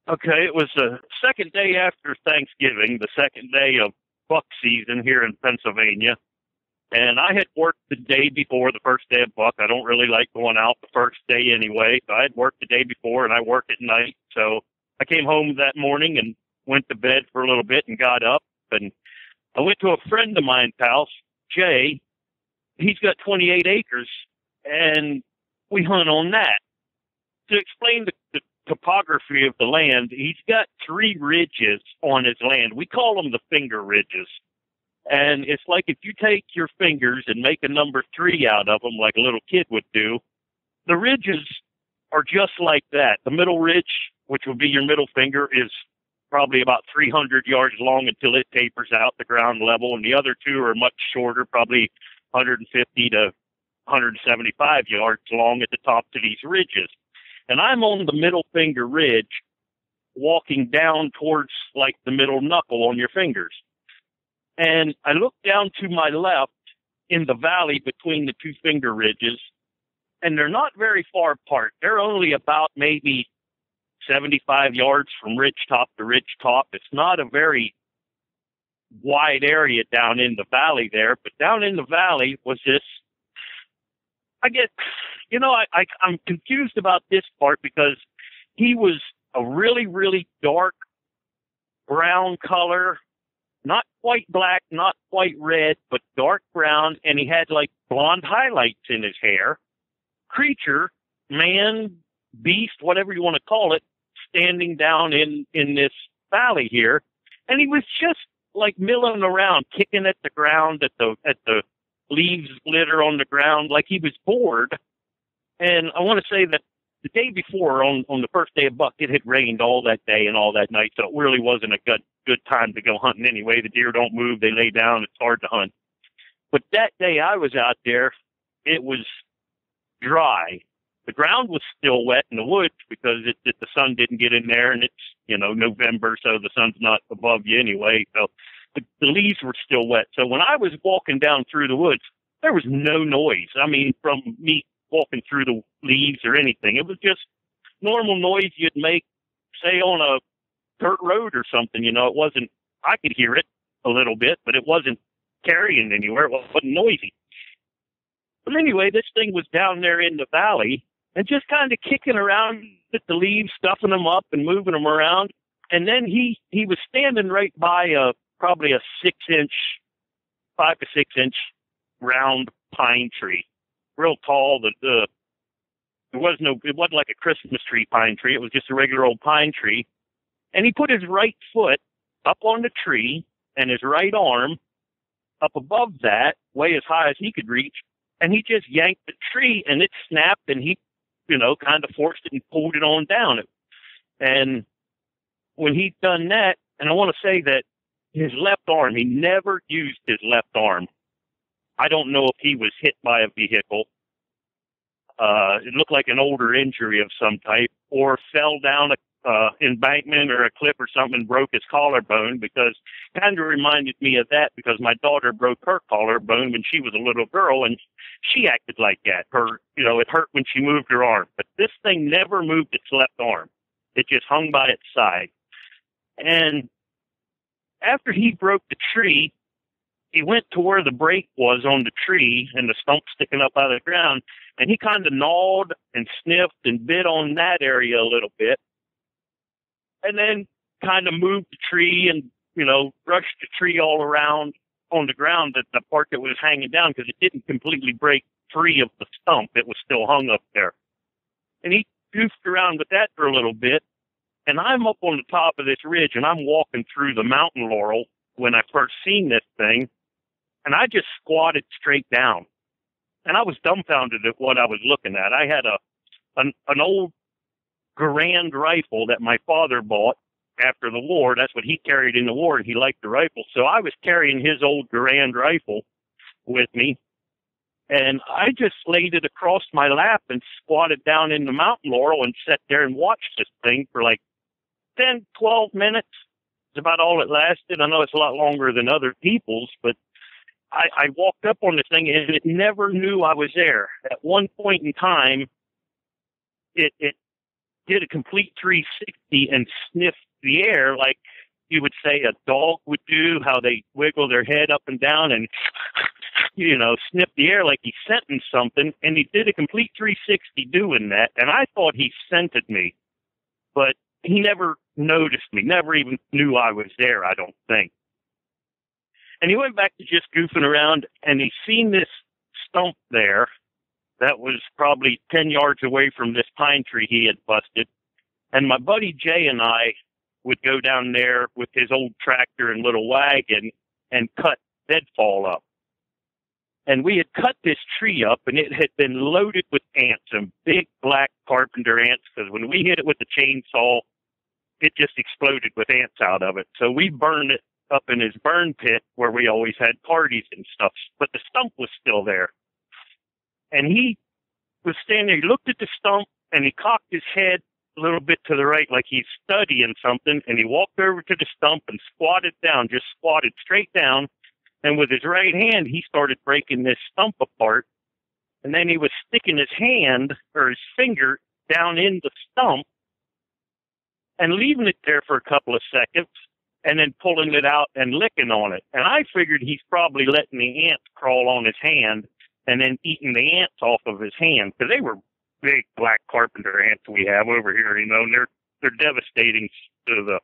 Okay, it was the second day after Thanksgiving, the second day of buck season here in Pennsylvania. And I had worked the day before, the first day of buck. I don't really like going out the first day anyway. So I had worked the day before and I work at night. So I came home that morning and went to bed for a little bit and got up. And I went to a friend of mine's house, Jay. He's got 28 acres and we hunt on that. To explain the topography of the land, he's got three ridges on his land. We call them the finger ridges. And it's like if you take your fingers and make a number three out of them like a little kid would do, the ridges are just like that. The middle ridge, which would be your middle finger, is probably about 300 yards long until it tapers out the ground level. And the other two are much shorter, probably 150 to 175 yards long at the top to these ridges. And I'm on the middle finger ridge walking down towards like the middle knuckle on your fingers. And I look down to my left in the valley between the two finger ridges, and they're not very far apart. They're only about maybe 75 yards from ridge top to ridge top. It's not a very wide area down in the valley there, but down in the valley was this, I'm confused about this part because he was a really, really dark brown color, not quite black, not quite red, but dark brown, and he had like blonde highlights in his hair. Creature, man, beast, whatever you want to call it, standing down in this valley here, and he was just like milling around, kicking at the ground, at the leaves litter on the ground, like he was bored. And I want to say that the day before, on the first day of buck, it had rained all that day and all that night, so it really wasn't a good time to go hunting anyway. The deer don't move, they lay down, it's hard to hunt. But that day I was out there, it was dry. The ground was still wet in the woods because the sun didn't get in there, and it's, November, so the sun's not above you anyway, so the leaves were still wet. So when I was walking down through the woods, there was no noise. I mean, from me walking through the leaves or anything. It was just normal noise you'd make, say, on a dirt road or something. It wasn't, I could hear it a little bit, but it wasn't carrying anywhere. It wasn't noisy. But anyway, this thing was down there in the valley and just kind of kicking around with the leaves, stuffing them up and moving them around. And then he was standing right by probably a 5 to 6 inch round pine tree, real tall. It wasn't like a Christmas tree pine tree. It was just a regular old pine tree. And he put his right foot up on the tree and his right arm up above that, way as high as he could reach. And he just yanked the tree and it snapped, and he, kind of forced it and pulled it on down. And when he'd done that, and I want to say that his left arm, he never used his left arm. I don't know if he was hit by a vehicle. It looked like an older injury of some type, or fell down a embankment or a cliff or something and broke his collarbone, because it kind of reminded me of that, because my daughter broke her collarbone when she was a little girl, and she acted like that. It hurt when she moved her arm. But this thing never moved its left arm. It just hung by its side. And after he broke the tree, he went to where the break was on the tree and the stump sticking up out of the ground, and he kind of gnawed and sniffed and bit on that area a little bit, and then kind of moved the tree and, brushed the tree all around on the ground, the part that was hanging down, because it didn't completely break free of the stump. It was still hung up there. And he goofed around with that for a little bit, and I'm up on the top of this ridge, and I'm walking through the mountain laurel when I first seen this thing, and I just squatted straight down. And I was dumbfounded at what I was looking at. I had an old Garand rifle that my father bought after the war. That's what he carried in the war, and he liked the rifle. So I was carrying his old Garand rifle with me, and I just laid it across my lap and squatted down in the mountain laurel and sat there and watched this thing for like 10, 12 minutes. It's about all it lasted. I know it's a lot longer than other people's, but I walked up on this thing, and it never knew I was there. At one point in time, it did a complete 360 and sniffed the air like you would say a dog would do, how they wiggle their head up and down and, sniff the air like he scented something. And he did a complete 360 doing that. And I thought he scented me, but he never noticed me, never even knew I was there, I don't think. And he went back to just goofing around, and he seen this stump there that was probably 10 yards away from this pine tree he had busted. And my buddy Jay and I would go down there with his old tractor and little wagon and cut deadfall up. And we had cut this tree up, and it had been loaded with ants, and big black carpenter ants, because when we hit it with the chainsaw, it just exploded with ants out of it. So we burned it up in his burn pit where we always had parties and stuff. But the stump was still there. And he was standing there. He looked at the stump, and he cocked his head a little bit to the right like he's studying something. And he walked over to the stump and squatted down, just squatted straight down. And with his right hand, he started breaking this stump apart. And then he was sticking his hand or his finger down in the stump and leaving it there for a couple of seconds and then pulling it out and licking on it. And I figured he's probably letting the ants crawl on his hand and then eating the ants off of his hand, because they were big black carpenter ants we have over here, and they're devastating to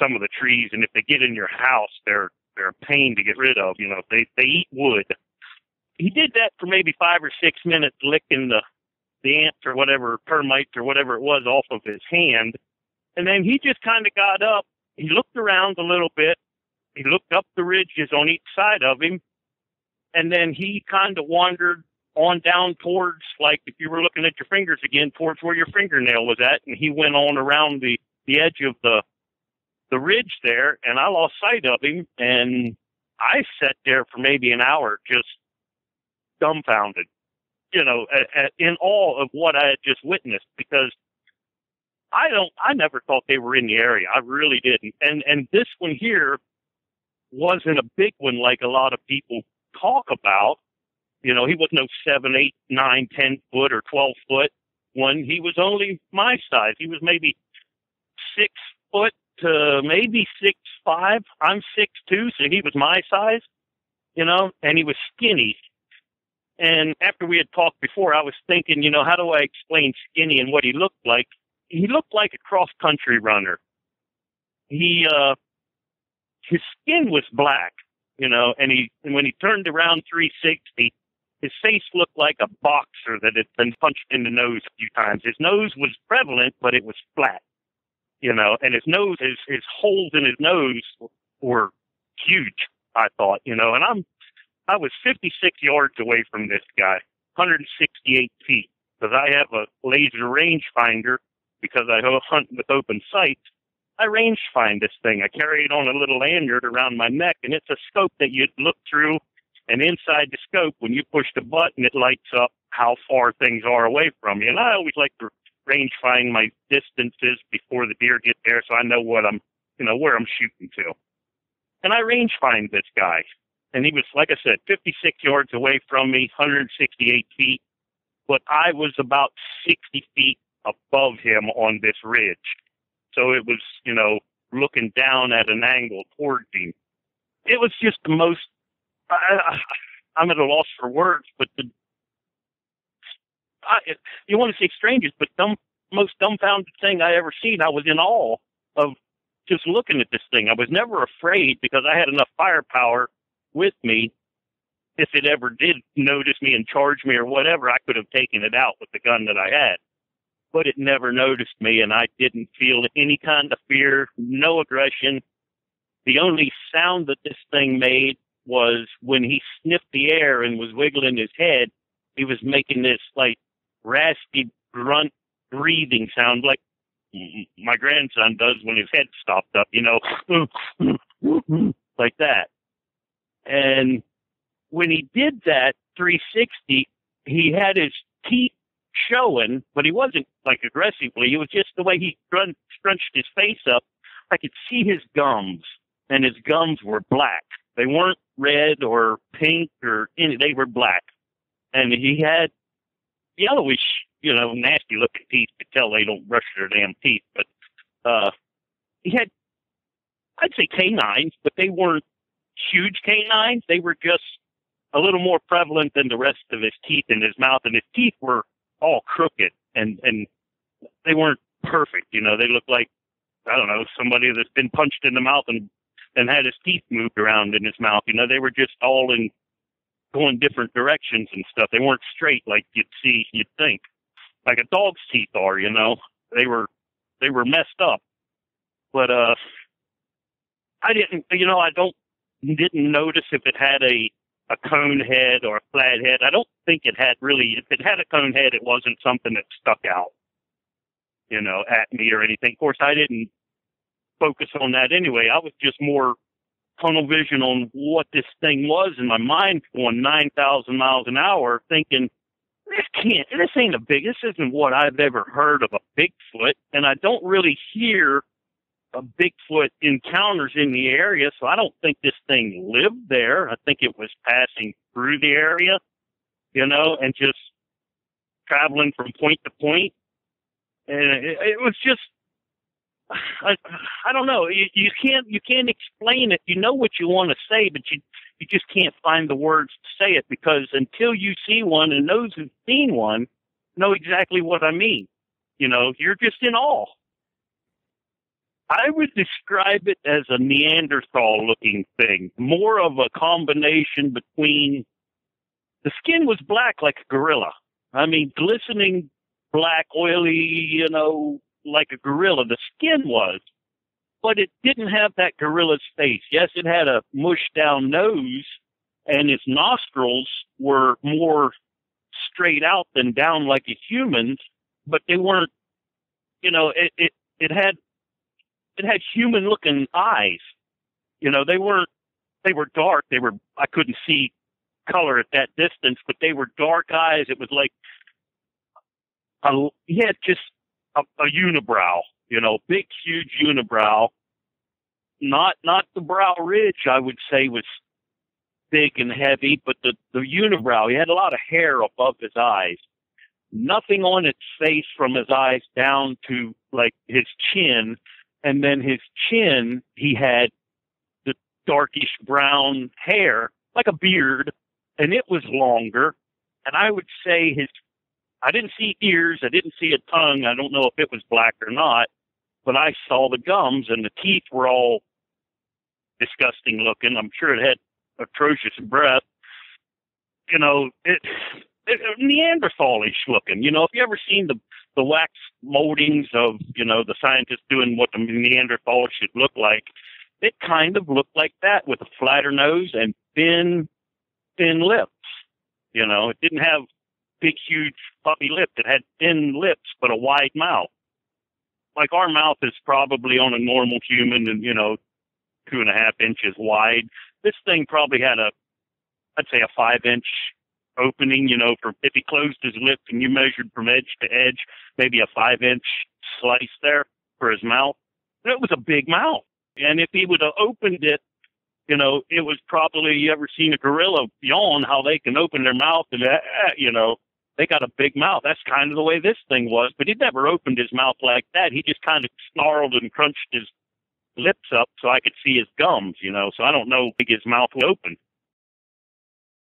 some of the trees. And if they get in your house, they're a pain to get rid of. They eat wood. He did that for maybe 5 or 6 minutes, licking the ants or whatever, termites or whatever it was off of his hand. And then he just kind of got up. He looked around a little bit. He looked up the ridges on each side of him. And then he kind of wandered on down towards, like if you were looking at your fingers again, towards where your fingernail was at. And he went on around the edge of the ridge there, and I lost sight of him. And I sat there for maybe an hour just dumbfounded, in awe of what I had just witnessed, because I never thought they were in the area. I really didn't. And this one here wasn't a big one like a lot of people talk about. He was no 7, 8, 9, 10 foot or 12 foot one. He was only my size. He was maybe 6 foot to maybe 6'5". I'm 6'2", so he was my size, and he was skinny. And after we had talked before, I was thinking, how do I explain skinny and what he looked like? He looked like a cross-country runner. His skin was black, and when he turned around 360, his face looked like a boxer that had been punched in the nose a few times. His nose was prevalent, but it was flat, and his nose, his holes in his nose were huge, I thought, and I was 56 yards away from this guy, 168 feet, because I have a laser rangefinder. Because I hunt with open sights, I range find this thing. I carry it on a little lanyard around my neck, and it's a scope that you'd look through, and inside the scope, when you push the button, it lights up how far things are away from you. And I always like to range find my distances before the deer get there, so I know what where I'm shooting to. And I range find this guy, and he was, like I said, 56 yards away from me, 168 feet, but I was about 60 feet above him on this ridge. So it was, looking down at an angle towards him. It was just the most, I'm at a loss for words, but you want to say strangest, but most dumbfounded thing I ever seen. I was in awe of just looking at this thing. I was never afraid because I had enough firepower with me. If it ever did notice me and charge me or whatever, I could have taken it out with the gun that I had. But it never noticed me, and I didn't feel any kind of fear, no aggression. The only sound that this thing made was when he sniffed the air and was wiggling his head, he was making this, like, raspy, grunt, breathing sound like my grandson does when his head stopped up, like that. And when he did that 360, he had his teeth showing, but he wasn't like aggressively. It was just the way he scrunched his face up. I could see his gums, and his gums were black. They weren't red or pink or any. They were black, and he had yellowish nasty looking teeth. You could tell they don't brush their damn teeth. But he had, I'd say canines, but they weren't huge canines. They were just a little more prevalent than the rest of his teeth in his mouth, and his teeth were all crooked, and they weren't perfect. They looked like, I don't know, somebody that's been punched in the mouth and had his teeth moved around in his mouth. They were just all going different directions and stuff. They weren't straight like you'd think, like a dog's teeth are. They were messed up. But I didn't notice if it had a cone head or a flat head. I don't think it had really. If it had a cone head, it wasn't something that stuck out, at me or anything. Of course, I didn't focus on that anyway. I was just more tunnel vision on what this thing was in my mind, going 9,000 miles an hour, thinking, this isn't what I've ever heard of a Bigfoot, and I don't really hear a Bigfoot encounters in the area, so I don't think this thing lived there. I think it was passing through the area, and just traveling from point to point. And it was just, I don't know. You can't explain it. You know what you want to say, but you just can't find the words to say it, because until you see one, and those who've seen one know exactly what I mean. You're just in awe. I would describe it as a Neanderthal-looking thing, more of a combination between, the skin was black like a gorilla. I mean, glistening black, oily, like a gorilla. The skin was, but it didn't have that gorilla's face. Yes, it had a mushed-down nose, and its nostrils were more straight out than down like a human's, but they weren't, it had human-looking eyes. They were dark. I couldn't see color at that distance, but they were dark eyes. It was like, he had just a unibrow, big, huge unibrow. Not the brow ridge, I would say, was big and heavy, but the unibrow. He had a lot of hair above his eyes. Nothing on its face from his eyes down to, like, his chin. And then his chin, he had the darkish brown hair, like a beard, and it was longer. And I would say I didn't see ears, I didn't see a tongue. I don't know if it was black or not, but I saw the gums, and the teeth were all disgusting looking. I'm sure it had atrocious breath. Neanderthalish looking. If you ever seen the wax moldings of, the scientists doing what the Neanderthal should look like, it kind of looked like that, with a flatter nose and thin lips. It didn't have big, huge, puffy lips. It had thin lips, but a wide mouth. Like our mouth is probably on a normal human and, 2.5 inches wide. This thing probably had I'd say a 5-inch opening, if he closed his lips and you measured from edge to edge, maybe a 5-inch slice there for his mouth. It was a big mouth. And if he would have opened it, it was probably, you ever seen a gorilla yawn, how they can open their mouth and, they got a big mouth. That's kind of the way this thing was, but he never opened his mouth like that. He just kind of snarled and crunched his lips up so I could see his gums, so I don't know how big his mouth would open.